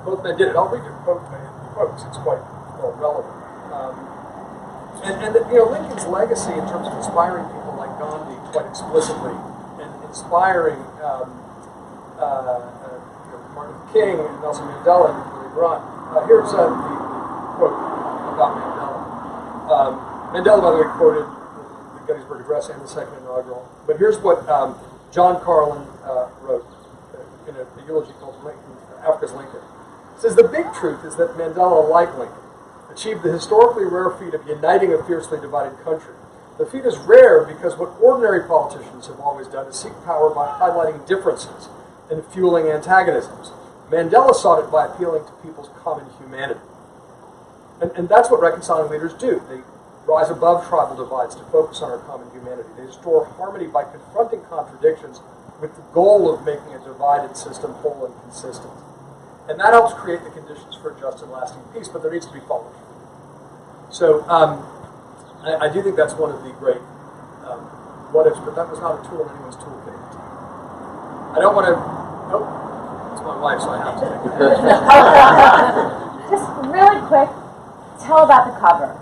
both men did it. I'll read you both quotes. It's quite relevant. Lincoln's legacy in terms of inspiring people like Gandhi quite explicitly, and inspiring Martin Luther King and Nelson Mandela and later on. Here's the quote about Mandela. Mandela, by the way, quoted the Gettysburg Address and the Second Inaugural. But here's what John Carlin wrote in a eulogy called Africa's Lincoln. It says, "The big truth is that Mandela, like Lincoln, achieved the historically rare feat of uniting a fiercely divided country. The feat is rare because what ordinary politicians have always done is seek power by highlighting differences and fueling antagonisms. Mandela sought it by appealing to people's common humanity." And that's what reconciling leaders do. They rise above tribal divides to focus on our common humanity. They restore harmony by confronting contradictions with the goal of making a divided system whole and consistent. And that helps create the conditions for a just and lasting peace, but there needs to be follow-through. So I do think that's one of the great what-ifs, but that was not a tool in anyone's toolkit. I don't want to... Nope. It's my wife, so I have to take it. Just really quick, tell about the cover.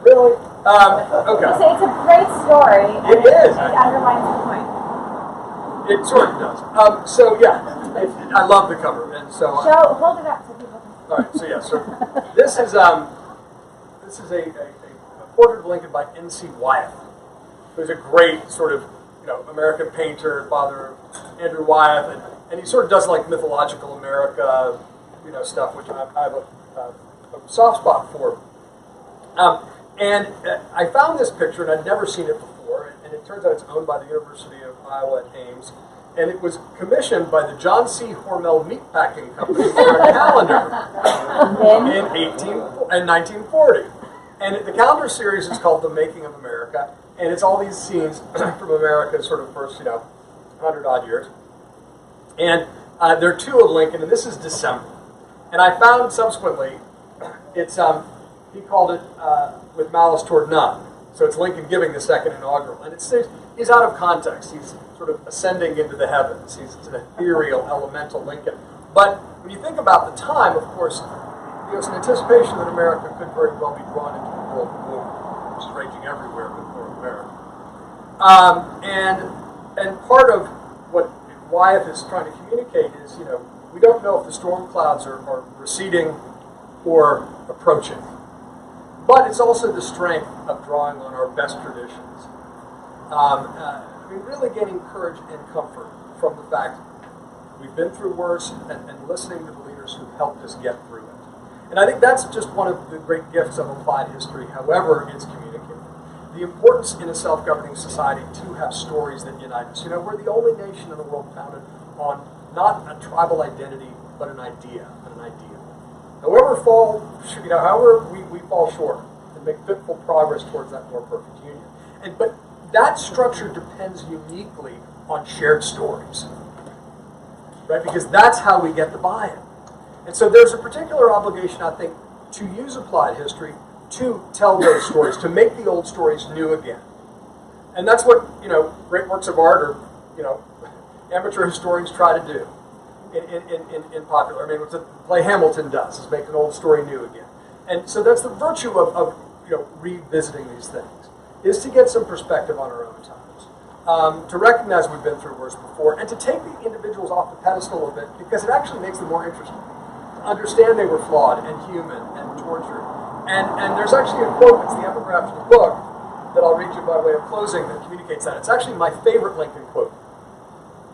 Really? Okay. It's a great story. It is. It underlines the point. It sort of does. I love the cover, and so Hold it up so people can see. all right. So so this is a portrait of Lincoln by N.C. Wyatt, who's a great sort of American painter, father of Andrew Wyatt, and he sort of does like mythological America, stuff, which I have a soft spot for. And I found this picture, and I'd never seen it before, and it turns out it's owned by the University of Iowa at Ames, and it was commissioned by the John C. Hormel Meatpacking Company for a calendar in 1940. And the calendar series is called The Making of America, and it's all these scenes from America's sort of first, 100-odd years. And there are two of Lincoln, and this is December. And I found subsequently, it's he called it With Malice Toward None. So it's Lincoln giving the second inaugural. And he's out of context. He's sort of ascending into the heavens. He's an ethereal, elemental Lincoln. But when you think about the time, of course, there's an anticipation that America could very well be drawn into a world war, which is raging everywhere but North America. And part of what Wyatt is trying to communicate is, we don't know if the storm clouds are receding or approaching. But it's also the strength of drawing on our best traditions. Really gaining courage and comfort from the fact we've been through worse and listening to the leaders who've helped us get through it. And I think that's just one of the great gifts of applied history, however it's communicated. The importance in a self-governing society to have stories that unite us. We're the only nation in the world founded on not a tribal identity, but an idea and an ideal. However we fall short and make fitful progress towards that more perfect union. But that structure depends uniquely on shared stories, right? Because that's how we get the buy-in. And so there's a particular obligation, I think, to use applied history to tell those stories, to make the old stories new again. And that's what, great works of art or, amateur historians try to do in popular. What the play Hamilton does is make an old story new again. And so that's the virtue of revisiting these things, is to get some perspective on our own times, to recognize we've been through worse before, and to take the individuals off the pedestal a bit, because it actually makes them more interesting. understand they were flawed and human and tortured. And there's actually a quote, it's the epigraph to the book, that I'll read you by way of closing that communicates that. It's actually my favorite Lincoln quote.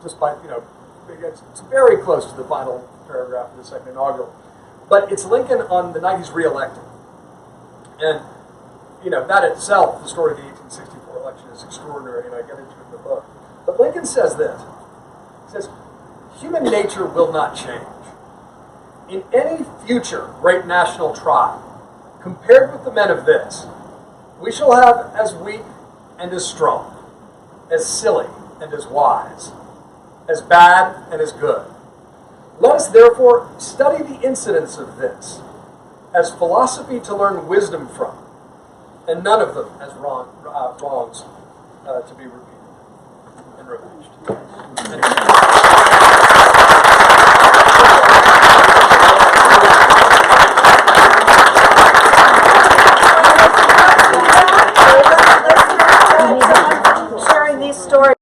Just by, it's very close to the final paragraph of the second inaugural. But it's Lincoln on the night he's reelected. And, that itself, the story of the 1864 election is extraordinary, and I get into it in the book. But Lincoln says this. He says, human nature will not change. In any future great national tribe, compared with the men of this, we shall have as weak and as strong, as silly and as wise, as bad and as good. Let us therefore study the incidents of this as philosophy to learn wisdom from, and none of them as wrongs to be repeated and revenged. Anyway.